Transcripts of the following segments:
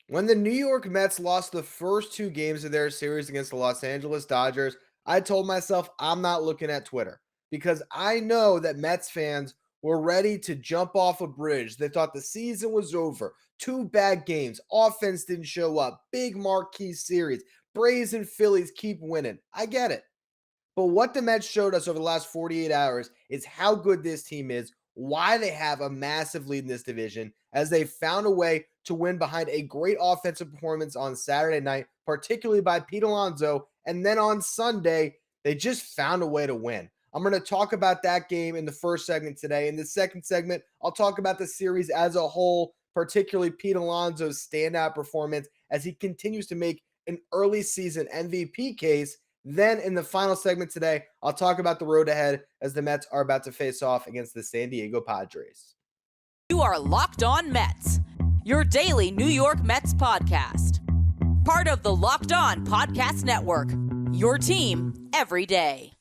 When the New York Mets lost the first two games of their series against the Los Angeles Dodgers, I told myself I'm not looking at Twitter because I know that Mets fans were ready to jump off a bridge. They thought the season was over. Two bad games. Offense didn't show up. Big marquee series. Braves and Phillies keep winning. I get it. But what the Mets showed us over the last 48 hours is how good this team is, why they have a massive lead in this division, as they found a way to win behind a great offensive performance on Saturday night, particularly by Pete Alonso. And then on Sunday, they just found a way to win. I'm going to talk about that game in the first segment today. In the second segment, I'll talk about the series as a whole, particularly Pete Alonso's standout performance as he continues to make an early season MVP case. Then in the final segment today, I'll talk about the road ahead as the Mets are about to face off against the San Diego Padres. You are Locked On Mets, your daily New York Mets podcast. Part of the Locked On Podcast Network, your team every day.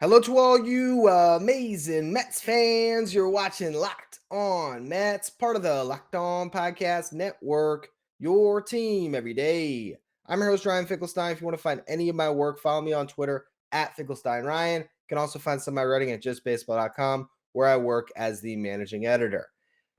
Hello to all you amazing Mets fans. You're watching Locked On Mets, part of the Locked On Podcast Network, your team every day. I'm your host, Ryan Finkelstein. If you want to find any of my work, follow me on Twitter at FinkelsteinRyan. You can also find some of my writing at justbaseball.com, where I work as the managing editor.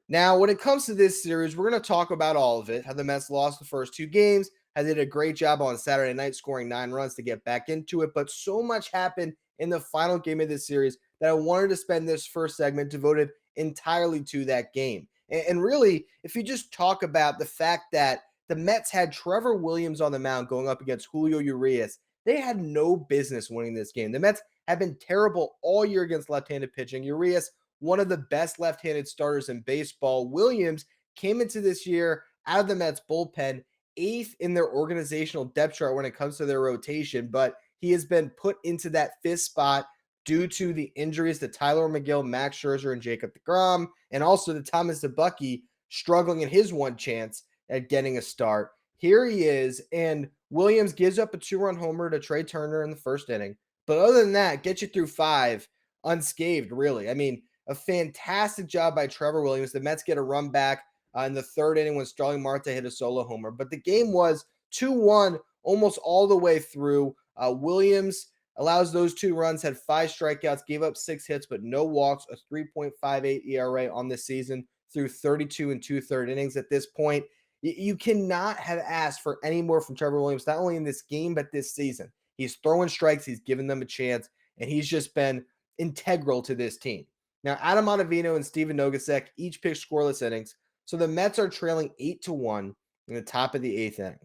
Now, when it comes to this series, we're going to talk about all of it, how the Mets lost the first two games, how they did a great job on Saturday night scoring 9 runs to get back into it, but so much happened in the final game of this series that I wanted to spend this first segment devoted entirely to that game. And really, if you just talk about the fact that the Mets had Trevor Williams on the mound going up against Julio Urias, they had no business winning this game. The Mets have been terrible all year against left-handed pitching. Urias, one of the best left-handed starters in baseball. Williams came into this year out of the Mets bullpen, 8th in their organizational depth chart when it comes to their rotation, but he has been put into that 5th spot due to the injuries to Tyler McGill, Max Scherzer, and Jacob deGrom, and also to Thomas DeBucky struggling in his one chance at getting a start. Here he is, and Williams gives up a 2-run homer to Trey Turner in the first inning. But other than that, get you through 5 unscathed, really. I mean, a fantastic job by Trevor Williams. The Mets get a run back in the third inning when Starling Marte hit a solo homer. But the game was 2-1 almost all the way through. Williams allows those 2 runs, had 5 strikeouts, gave up 6 hits, but no walks, a 3.58 ERA on this season through 32 and 2/3 innings at this point. You cannot have asked for any more from Trevor Williams, not only in this game, but this season. He's throwing strikes, he's given them a chance, and he's just been integral to this team. Now, Adam Ottavino and Steven Nogosek each pitched scoreless innings, so the Mets are trailing 8-1 in the top of the 8th inning.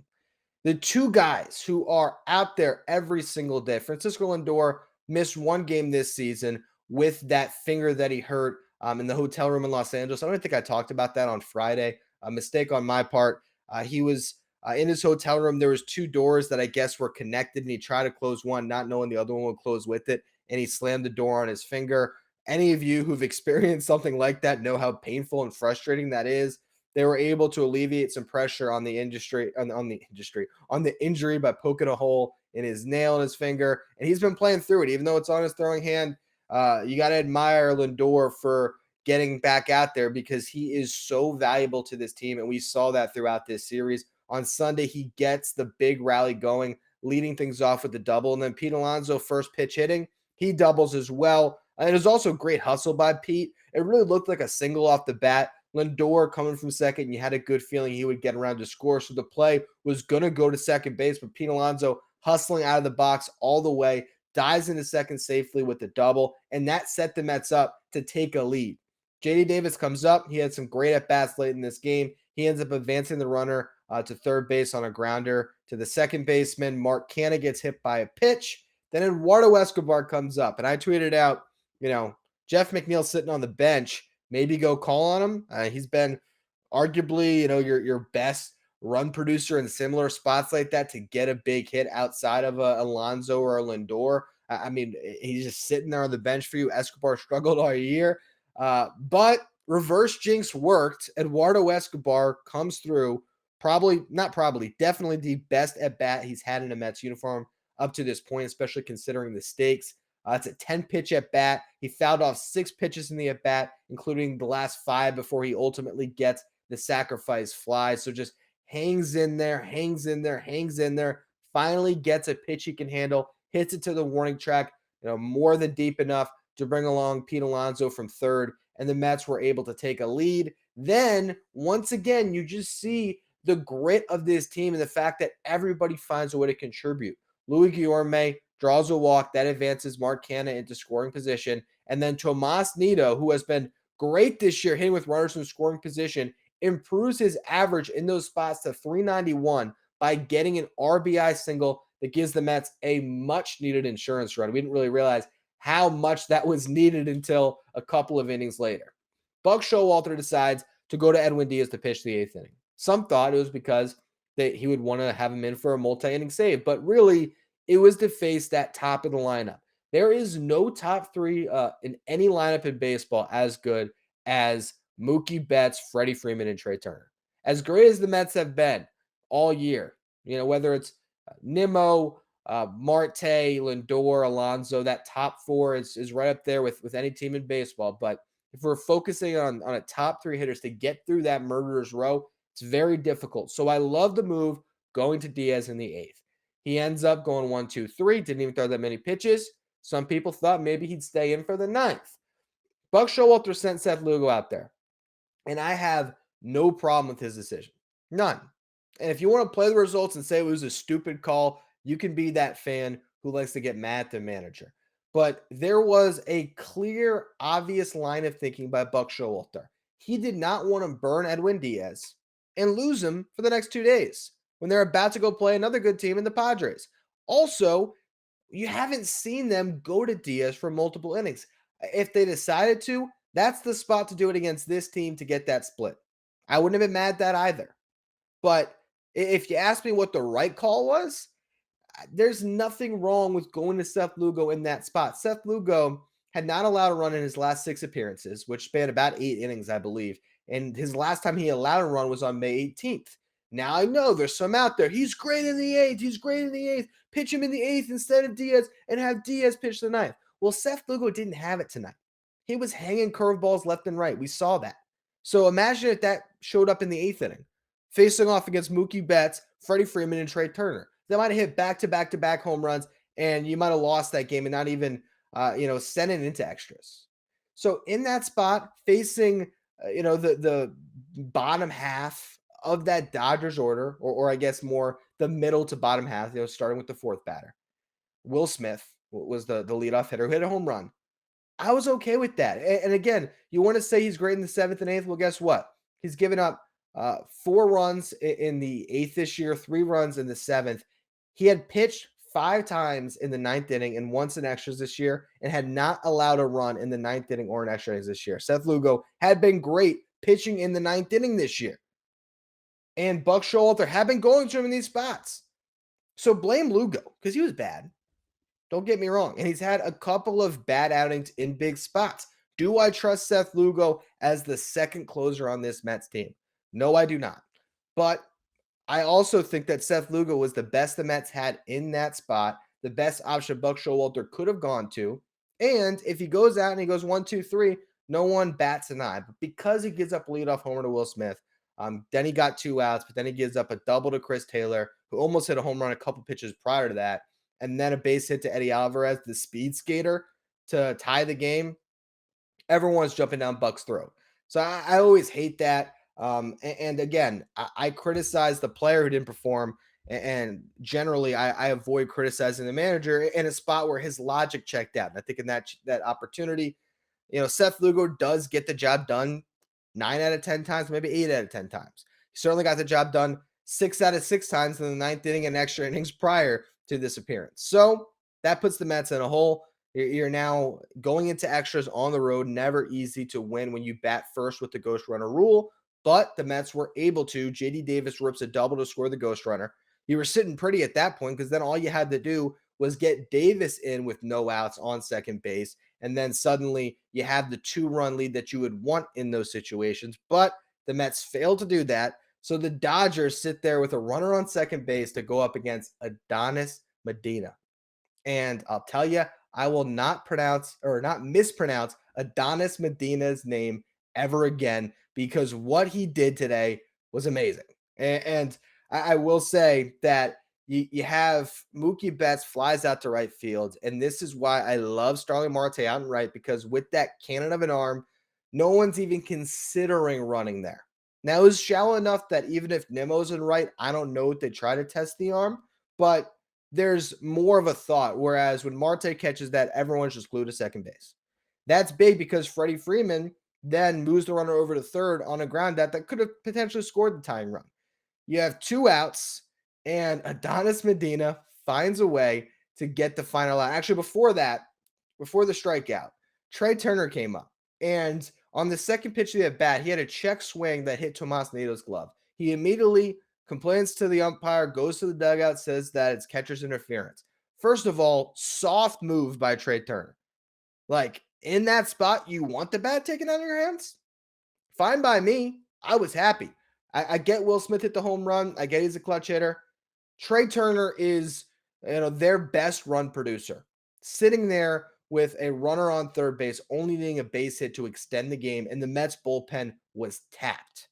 The two guys who are out there every single day, Francisco Lindor missed 1 game this season with that finger that he hurt in the hotel room in Los Angeles. I don't think I talked about that on Friday. A mistake on my part. He was in his hotel room. There was 2 doors that I guess were connected, and he tried to close one, not knowing the other one would close with it, and he slammed the door on his finger. Any of you who've experienced something like that know how painful and frustrating that is. They were able to alleviate some pressure on the injury by poking a hole in his nail in his finger, and he's been playing through it, even though it's on his throwing hand. You got to admire Lindor for getting back out there because he is so valuable to this team, and we saw that throughout this series. On Sunday, he gets the big rally going, leading things off with the double, and then Pete Alonso first pitch hitting, he doubles as well. And it was also great hustle by Pete. It really looked like a single off the bat. Lindor coming from second, and you had a good feeling he would get around to score. So the play was going to go to second base, but Pete Alonso hustling out of the box all the way, dives into second safely with the double, and that set the Mets up to take a lead. J.D. Davis comes up. He had some great at-bats late in this game. He ends up advancing the runner to third base on a grounder to the second baseman. Mark Canha gets hit by a pitch. Then Eduardo Escobar comes up, and I tweeted out, Jeff McNeil sitting on the bench. Maybe go call on him. He's been arguably, your best run producer in similar spots like that to get a big hit outside of Alonso or a Lindor. I mean, he's just sitting there on the bench for you. Escobar struggled all year. But reverse jinx worked. Eduardo Escobar comes through. Definitely the best at bat he's had in a Mets uniform up to this point, especially considering the stakes. It's a 10 pitch at bat. He fouled off 6 pitches in the at bat, including the last 5 before he ultimately gets the sacrifice fly. So just hangs in there, finally gets a pitch he can handle, hits it to the warning track, more than deep enough to bring along Pete Alonso from third, and the Mets were able to take a lead. Then, once again, you just see the grit of this team and the fact that everybody finds a way to contribute. Louis Guillorme draws a walk that advances Mark Canha into scoring position, and then Tomas Nido, who has been great this year hitting with runners in scoring position, improves his average in those spots to 391 by getting an RBI single that gives the Mets a much-needed insurance run. We didn't really realize how much that was needed until a couple of innings later. Buck Showalter decides to go to Edwin Diaz to pitch the 8th inning. Some thought it was because he would want to have him in for a multi-inning save, but really it was to face that top of the lineup. There is no top 3 in any lineup in baseball as good as Mookie Betts, Freddie Freeman, and Trey Turner. As great as the Mets have been all year, whether it's Nimmo, Marte, Lindor, Alonso, that top 4 is right up there with any team in baseball. But if we're focusing on a top 3 hitters to get through that murderer's row, it's very difficult. So I love the move going to Diaz in the 8th. He ends up going 1, 2, 3, didn't even throw that many pitches. Some people thought maybe he'd stay in for the 9th. Buck Showalter sent Seth Lugo out there. And I have no problem with his decision. None. And if you want to play the results and say it was a stupid call, you can be that fan who likes to get mad at the manager. But there was a clear, obvious line of thinking by Buck Showalter. He did not want to burn Edwin Diaz and lose him for the next 2 days when they're about to go play another good team in the Padres. Also, you haven't seen them go to Diaz for multiple innings. If they decided to, that's the spot to do it against this team to get that split. I wouldn't have been mad at that either. But if you ask me what the right call was, there's nothing wrong with going to Seth Lugo in that spot. Seth Lugo had not allowed a run in his last 6 appearances, which spanned about 8 innings, I believe. And his last time he allowed a run was on May 18th. Now I know there's some out there. He's great in the 8th. Pitch him in the 8th instead of Diaz and have Diaz pitch the 9th. Well, Seth Lugo didn't have it tonight. He was hanging curveballs left and right. We saw that. So imagine if that showed up in the 8th inning, facing off against Mookie Betts, Freddie Freeman, and Trey Turner. They might have hit back-to-back home runs, and you might have lost that game and not even, sent it into extras. So in that spot, facing, the bottom half of that Dodgers order, or I guess more the middle to bottom half, starting with the 4th batter, Will Smith was the leadoff hitter who hit a home run. I was okay with that. And again, you want to say he's great in the 7th and 8th? Well, guess what? He's given up 4 runs in the 8th this year, 3 runs in the 7th. He had pitched 5 times in the 9th inning and once in extras this year and had not allowed a run in the 9th inning or in extra innings this year. Seth Lugo had been great pitching in the 9th inning this year. And Buck Showalter had been going to him in these spots. So blame Lugo because he was bad. Don't get me wrong. And he's had a couple of bad outings in big spots. Do I trust Seth Lugo as the second closer on this Mets team? No, I do not. But I also think that Seth Lugo was the best the Mets had in that spot, the best option Buck Showalter could have gone to. And if he goes out and he goes 1, 2, 3, no one bats an eye. But because he gives up a leadoff homer to Will Smith, then he got 2 outs, but then he gives up a double to Chris Taylor, who almost hit a home run a couple pitches prior to that, and then a base hit to Eddie Alvarez, the speed skater, to tie the game. Everyone's jumping down Buck's throat. So I always hate that. And again, I criticize the player who didn't perform, and generally I avoid criticizing the manager in a spot where his logic checked out. And I think in that opportunity, Seth Lugo does get the job done 9 out of 10 times, maybe 8 out of 10 times. He certainly got the job done 6 out of 6 times in the 9th inning and extra innings prior to this appearance. So that puts the Mets in a hole. You're now going into extras on the road. Never easy to win when you bat first with the ghost runner rule, but the Mets were able to. JD Davis rips a double to score the ghost runner. You were sitting pretty at that point because then all you had to do was get Davis in with no outs on second base, and then suddenly you have the 2-run lead that you would want in those situations. But the Mets failed to do that. So the Dodgers sit there with a runner on second base to go up against Adonis Medina. And I'll tell you, I will not mispronounce Adonis Medina's name ever again, because what he did today was amazing. And I will say that you have Mookie Betts flies out to right field. And this is why I love Starling Marte out in right, because with that cannon of an arm, no one's even considering running there. Now, it was shallow enough that even if Nemo's in right, I don't know if they try to test the arm, but there's more of a thought. Whereas when Marte catches that, everyone's just glued to second base. That's big because Freddie Freeman then moves the runner over to third on a ground that could have potentially scored the tying run. You have 2 outs, and Adonis Medina finds a way to get the final out. Actually, before that, before the strikeout, Trey Turner came up. And on the second pitch of the at bat, he had a check swing that hit Tomas Nido's glove. He immediately complains to the umpire, goes to the dugout, says that it's catcher's interference. First of all, soft move by Trey Turner. Like, in that spot, you want the bat taken out of your hands? Fine by me. I was happy. I get Will Smith hit the home run. I get he's a clutch hitter. Trey Turner is, their best run producer. Sitting there with a runner on third base, only needing a base hit to extend the game, and the Mets bullpen was tapped,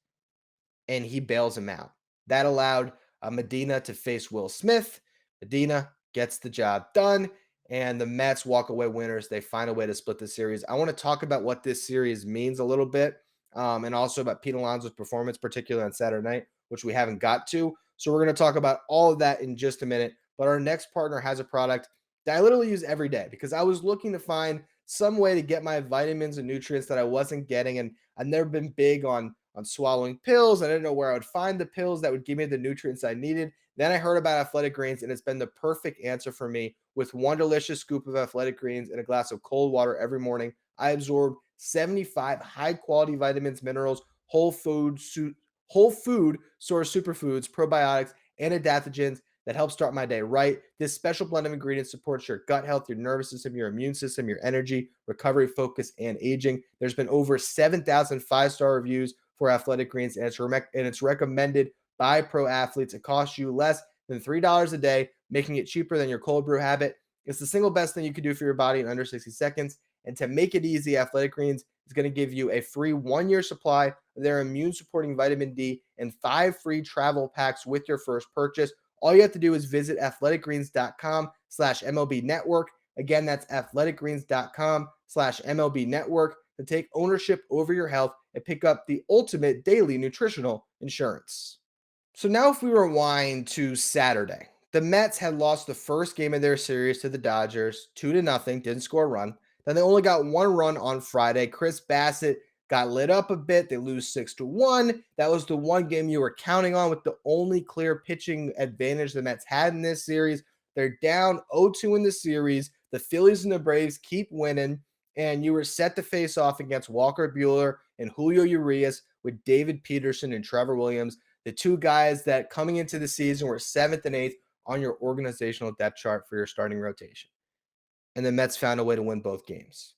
and he bails him out. That allowed Medina to face Will Smith. Medina gets the job done, and the Mets walk away winners. They find a way to split the series. I want to talk about what this series means a little bit, and also about Pete Alonso's performance, particularly on Saturday night, which we haven't got to. So we're going to talk about all of that in just a minute. But our next partner has a product that I literally use every day, because I was looking to find some way to get my vitamins and nutrients that I wasn't getting. And I've never been big on swallowing pills. I didn't know where I would find the pills that would give me the nutrients I needed. Then I heard about Athletic Greens, and it's been the perfect answer for me. With one delicious scoop of Athletic Greens and a glass of cold water every morning, I absorb 75 high-quality vitamins, minerals, whole food source superfoods, probiotics, and adaptogens that help start my day right. This special blend of ingredients supports your gut health, your nervous system, your immune system, your energy, recovery, focus, and aging. There's been over 7,000 5-star reviews for Athletic Greens, and it's recommended by pro athletes. It costs you less than $3 a day, making it cheaper than your cold brew habit. It's the single best thing you can do for your body in under 60 seconds. And to make it easy, Athletic Greens is going to give you a free 1-year supply of their immune-supporting vitamin D and 5 free travel packs with your first purchase. All you have to do is visit athleticgreens.com/MLB network. Again, that's athleticgreens.com/MLB network to take ownership over your health and pick up the ultimate daily nutritional insurance. So now if we rewind to Saturday, the Mets had lost the first game of their series to the Dodgers 2-0, didn't score a run. Then they only got 1 run on Friday. Chris Bassett got lit up a bit. They lose 6-1. That was the one game you were counting on with the only clear pitching advantage the Mets had in this series. They're down 0-2 in the series. The Phillies and the Braves keep winning, and you were set to face off against Walker Buehler and Julio Urias with David Peterson and Trevor Williams, the 2 guys that coming into the season were 7th and 8th on your organizational depth chart for your starting rotation. And the Mets found a way to win both games.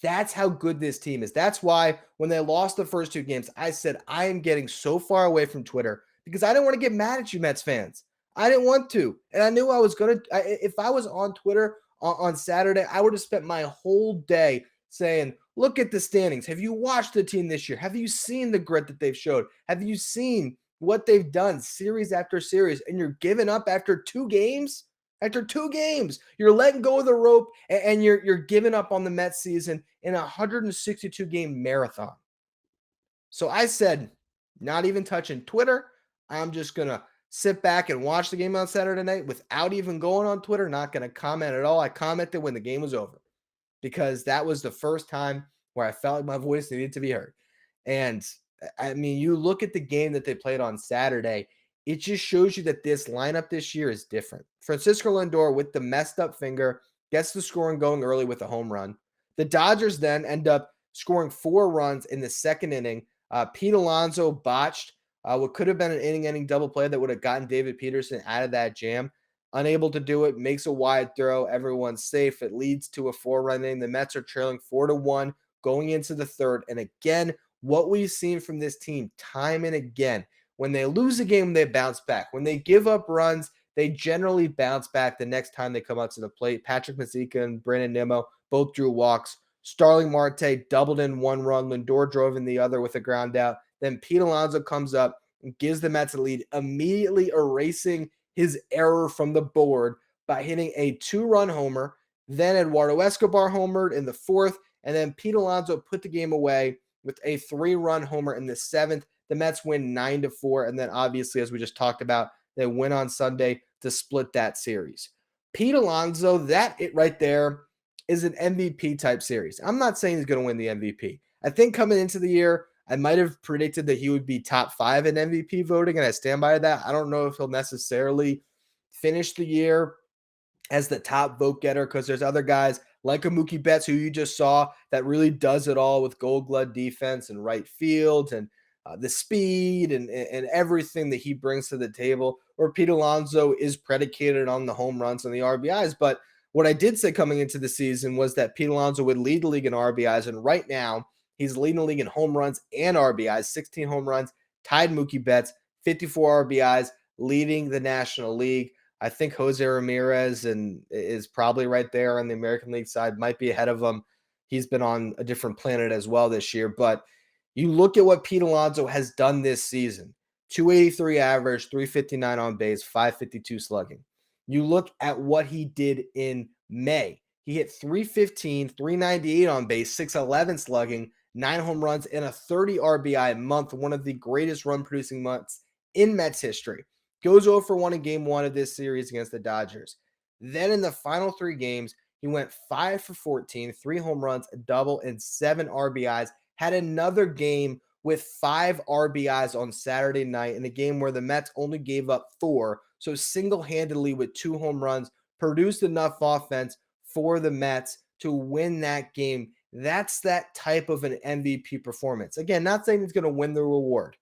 That's how good this team is. That's why when they lost the first 2 games, I said, I am getting so far away from Twitter because I didn't want to get mad at you Mets fans. I didn't want to. And I knew I was going to, if I was on Twitter on Saturday, I would have spent my whole day saying, look at the standings. Have you watched the team this year? Have you seen the grit that they've showed? Have you seen what they've done series after series? And you're giving up after 2 games? After 2 games, you're letting go of the rope, and you're giving up on the Mets season in a 162-game marathon. So I said, not even touching Twitter. I'm just going to sit back and watch the game on Saturday night without even going on Twitter, not going to comment at all. I commented when the game was over because that was the first time where I felt like my voice needed to be heard. And I mean, you look at the game that they played on Saturday, it just shows you that this lineup this year is different. Francisco Lindor, with the messed up finger, gets the scoring going early with a home run. The Dodgers then end up scoring 4 runs in the second inning. Pete Alonso botched what could have been an inning-ending double play that would have gotten David Peterson out of that jam. unable to do it, makes a wide throw. Everyone's safe. It leads to a 4-run inning. The Mets are trailing 4-1 going into the third. And again, what we've seen from this team time and again, when they lose a game, they bounce back. When they give up runs, they generally bounce back the next time they come up to the plate. Patrick Mazeika and Brandon Nimmo both drew walks. Starling Marte doubled in 1 run. Lindor drove in the other with a ground out. Then Pete Alonso comes up and gives the Mets a lead, immediately erasing his error from the board by hitting a 2-run homer. Then Eduardo Escobar homered in the 4th, and then Pete Alonso put the game away with a 3-run homer in the 7th. The Mets win 9-4, and then obviously, as we just talked about, they win on Sunday to split that series. Pete Alonso, that it right there is an MVP type series. I'm not saying he's going to win the MVP. I think coming into the year, I might have predicted that he would be top 5 in MVP voting, and I stand by that. I don't know if he'll necessarily finish the year as the top vote getter because there's other guys like a Mookie Betts who you just saw that really does it all with Gold Glove defense and right field and the speed and everything that he brings to the table, where Pete Alonso is predicated on the home runs and the RBIs. But what I did say coming into the season was that Pete Alonso would lead the league in RBIs, and right now he's leading the league in home runs and RBIs, 16 home runs, tied Mookie Betts, 54 RBIs, leading the National League. I think Jose Ramirez is probably right there on the American League side, might be ahead of him. He's been on a different planet as well this year. But you look at what Pete Alonso has done this season: 283 average, 359 on base, 552 slugging. You look at what he did in May. He hit 315, 398 on base, 611 slugging, 9 home runs, and a 30 RBI month, one of the greatest run-producing months in Mets history. Goes 0 for 1 in game 1 of this series against the Dodgers. Then in the final 3 games, he went 5 for 14, 3 home runs, a double, and 7 RBIs. Had another game with 5 RBIs on Saturday night in a game where the Mets only gave up 4. So single-handedly with 2 home runs, produced enough offense for the Mets to win that game. That's that type of an MVP performance. Again, not saying he's going to win the reward,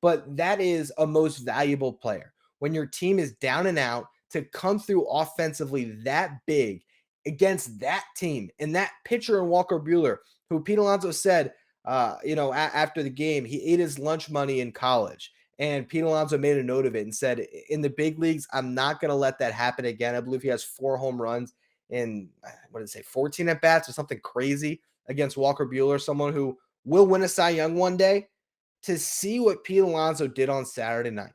but that is a most valuable player. When your team is down and out, to come through offensively that big against that team and that pitcher in Walker Buehler, who Pete Alonso said, after the game, he ate his lunch money in college. And Pete Alonso made a note of it and said, in the big leagues, I'm not going to let that happen again. I believe he has 4 home runs in, 14 at-bats or something crazy against Walker Buehler, someone who will win a Cy Young one day. To see what Pete Alonso did on Saturday night,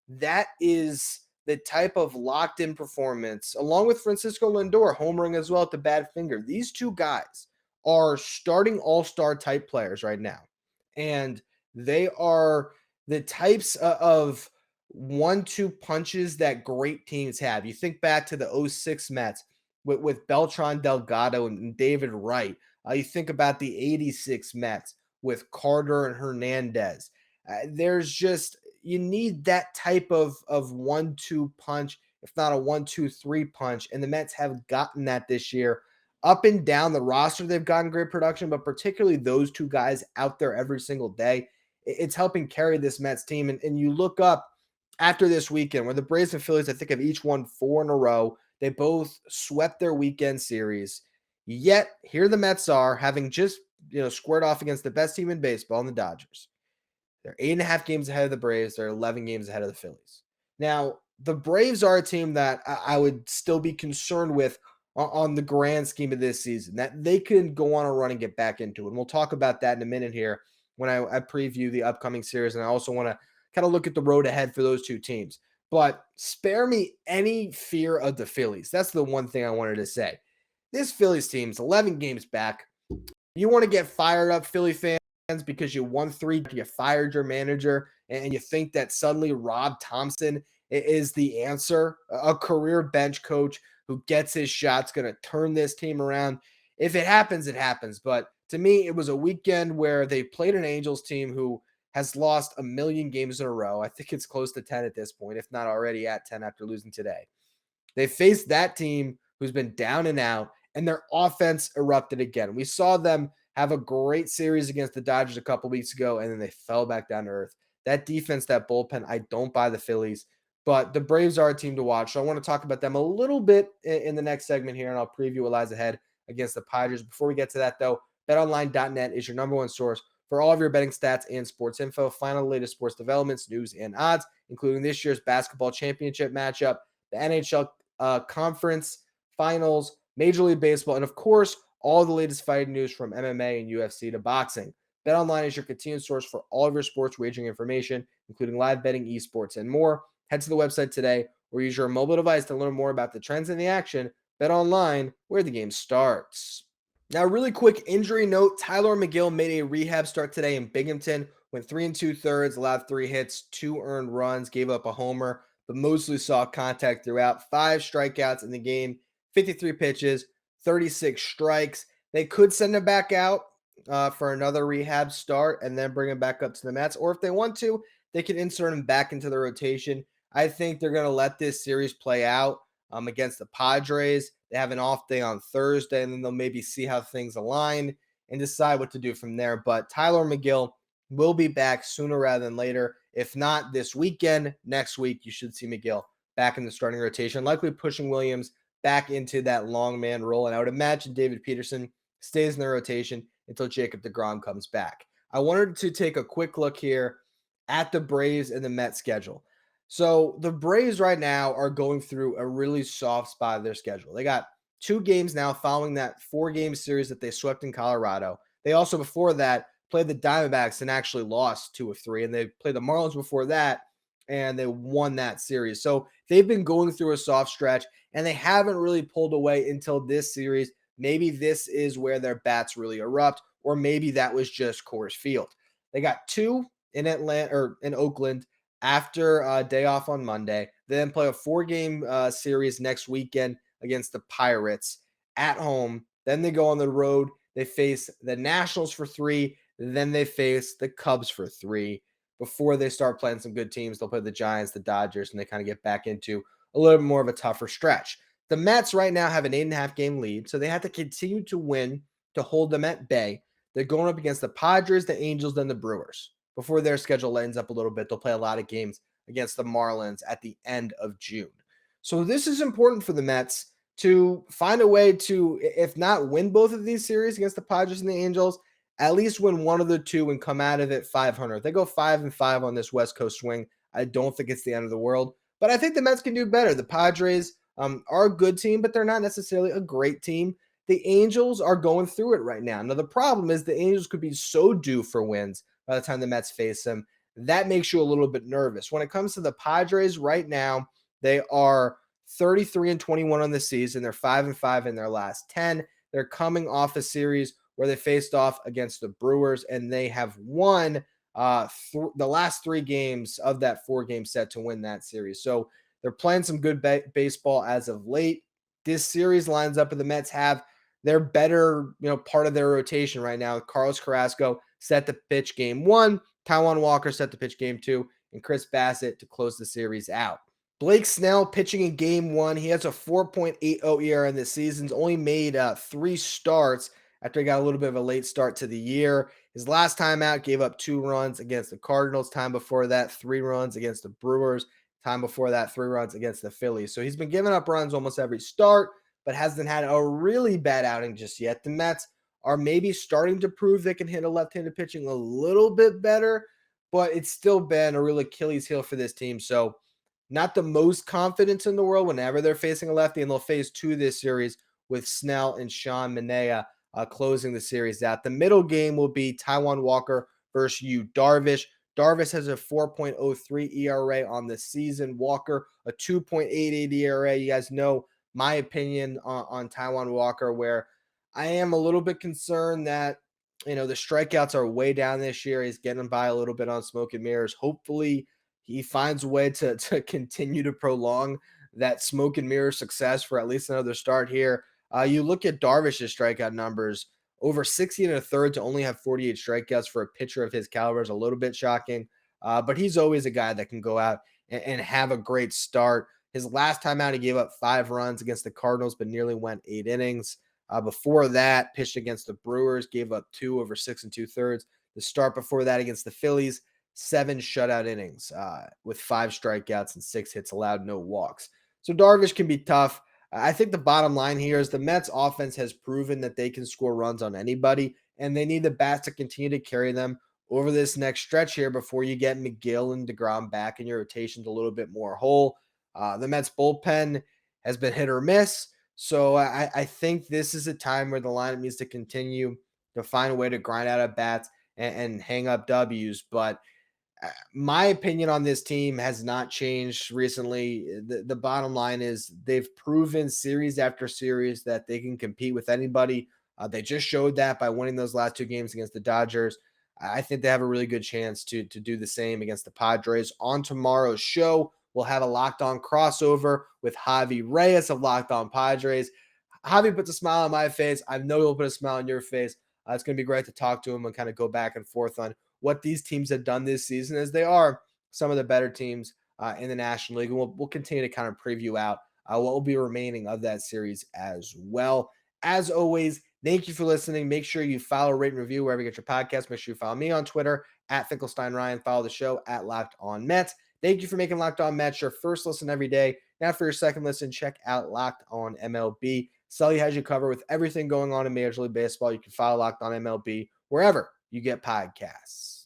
that is the type of locked-in performance, along with Francisco Lindor homering as well at the bad finger. These two guys are starting all-star type players right now, and they are the types of 1-2 punches that great teams have. You think back to the 06 Mets with Beltran Delgado and David Wright. You think about the 86 Mets with Carter and Hernandez. There's just, you need that type of 1-2 punch, if not a 1-2-3 punch. And the Mets have gotten that this year. Up and down the roster, they've gotten great production, but particularly those two guys out there every single day, it's helping carry this Mets team. And you look up after this weekend where the Braves and Phillies, I think, have each won 4 in a row. They both swept their weekend series. Yet here the Mets are, having just squared off against the best team in baseball, and the Dodgers. They're 8.5 games ahead of the Braves. They're 11 games ahead of the Phillies. Now, the Braves are a team that I would still be concerned with on the grand scheme of this season, that they could go on a run and get back into it. And we'll talk about that in a minute here when I preview the upcoming series. And I also want to kind of look at the road ahead for those two teams. But spare me any fear of the Phillies. That's the one thing I wanted to say. This Phillies team's 11 games back. You want to get fired up, Philly fans, because you won 3, you fired your manager, and you think that suddenly Rob Thompson is the answer, a career bench coach who gets his shots, going to turn this team around. If it happens, it happens. But to me, it was a weekend where they played an Angels team who has lost 1 million games in a row. I think it's close to 10 at this point, if not already at 10 after losing today. They faced that team who's been down and out, and their offense erupted again. We saw them have a great series against the Dodgers a couple weeks ago, and then they fell back down to earth. That defense, that bullpen, I don't buy the Phillies. But the Braves are a team to watch. So I want to talk about them a little bit in the next segment here, and I'll preview what lies ahead against the Padres. Before we get to that, though, betonline.net is your number one source for all of your betting stats and sports info. Find the latest sports developments, news, and odds, including this year's basketball championship matchup, the NHL conference finals, Major League Baseball, and of course, all the latest fighting news from MMA and UFC to boxing. BetOnline is your continued source for all of your sports wagering information, including live betting, esports, and more. Head to the website today or use your mobile device to learn more about the trends in the action. BetOnline, where the game starts. Now, really quick injury note, Tyler McGill made a rehab start today in Binghamton, went 3 2/3, allowed 3 hits, 2 earned runs, gave up a homer, but mostly saw contact throughout. 5 strikeouts in the game, 53 pitches, 36 strikes. They could send him back out for another rehab start and then bring him back up to the Mets. Or if they want to, they can insert him back into the rotation. I think they're going to let this series play out against the Padres. They have an off day on Thursday, and then they'll maybe see how things align and decide what to do from there. But Tyler McGill will be back sooner rather than later. If not this weekend, next week, you should see McGill back in the starting rotation, likely pushing Williams back into that long man role. And I would imagine David Peterson stays in the rotation until Jacob deGrom comes back. I wanted to take a quick look here at the Braves and the Mets schedule. So the Braves right now are going through a really soft spot of their schedule. They got 2 games now following that 4-game series that they swept in Colorado. They also, before that, played the Diamondbacks and actually lost 2 of 3. And they played the Marlins before that, and they won that series. So they've been going through a soft stretch, and they haven't really pulled away until this series. Maybe this is where their bats really erupt, or maybe that was just Coors Field. They got 2 in Atlanta or in Oakland after a day off on Monday. They then play a 4-game series next weekend against the Pirates at home. Then they go on the road. They face the Nationals for 3. Then they face the Cubs for 3 before they start playing some good teams. They'll play the Giants, the Dodgers, and they kind of get back into a little bit more of a tougher stretch. The Mets right now have an 8.5 game lead, so they have to continue to win to hold them at bay. They're going up against the Padres, the Angels, then the Brewers. Before their schedule lines up a little bit, they'll play a lot of games against the Marlins at the end of June. So this is important for the Mets to find a way to, if not win both of these series against the Padres and the Angels, at least win one of the 2 and come out of it 500. If they go 5-5 on this West Coast swing, I don't think it's the end of the world. But I think the Mets can do better. The Padres are a good team, but they're not necessarily a great team. The Angels are going through it right now. Now, the problem is the Angels could be so due for wins by the time the Mets face them. That makes you a little bit nervous. When it comes to the Padres right now, they are 33-21 on the season. They're 5-5 in their last 10. They're coming off a series where they faced off against the Brewers, and they have won the last 3 games of that 4-game set to win that series. So they're playing some good baseball as of late. This series lines up, and the Mets have their better, part of their rotation right now. Carlos Carrasco set to pitch game 1, Taijuan Walker set to pitch game 2, and Chris Bassett to close the series out. Blake Snell pitching in game 1. He has a 4.80 ERA in this season. He's only made 3 starts after he got a little bit of a late start to the year. His last time out gave up 2 runs against the Cardinals. Time before that, 3 runs against the Brewers. Time before that, 3 runs against the Phillies. So he's been giving up runs almost every start, but hasn't had a really bad outing just yet. The Mets are maybe starting to prove they can hit a left-handed pitching a little bit better, but it's still been a real Achilles heel for this team. So not the most confidence in the world whenever they're facing a lefty, and they'll face 2 this series with Snell and Sean Manaea closing the series out. The middle game will be Taijuan Walker versus Yu Darvish. Darvish has a 4.03 ERA on the season. Walker, a 2.88 ERA. You guys know my opinion on Taijuan Walker, where I am a little bit concerned that, the strikeouts are way down this year. He's getting by a little bit on smoke and mirrors. Hopefully he finds a way to continue to prolong that smoke and mirror success for at least another start here. You look at Darvish's strikeout numbers, over 60 1/3 to only have 48 strikeouts for a pitcher of his caliber is a little bit shocking. But he's always a guy that can go out and have a great start. His last time out, he gave up 5 runs against the Cardinals, but nearly went 8 innings. Before that, pitched against the Brewers, gave up 2 over 6 2/3. The start before that against the Phillies, 7 shutout innings with 5 strikeouts and 6 hits allowed, no walks. So Darvish can be tough. I think the bottom line here is the Mets offense has proven that they can score runs on anybody, and they need the bats to continue to carry them over this next stretch here before you get McGill and DeGrom back and your rotation's a little bit more whole. The Mets bullpen has been hit or miss. So I think this is a time where the lineup needs to continue to find a way to grind out at bats and hang up W's. But my opinion on this team has not changed recently. The bottom line is they've proven series after series that they can compete with anybody. They just showed that by winning those last 2 games against the Dodgers. I think they have a really good chance to do the same against the Padres. On tomorrow's show, we'll have a Locked On crossover with Javi Reyes of Locked On Padres. Javi puts a smile on my face. I know he'll put a smile on your face. It's going to be great to talk to him and kind of go back and forth on what these teams have done this season, as they are some of the better teams in the National League. And we'll continue to kind of preview out what will be remaining of that series as well. As always, thank you for listening. Make sure you follow, rate, and review wherever you get your podcast. Make sure you follow me on Twitter at Finkelstein Ryan. Follow the show at Locked On Mets. Thank you for making Locked On Mets your first listen every day. Now for your second listen, check out Locked On MLB. Sully has you covered with everything going on in Major League Baseball. You can follow Locked On MLB wherever you get podcasts.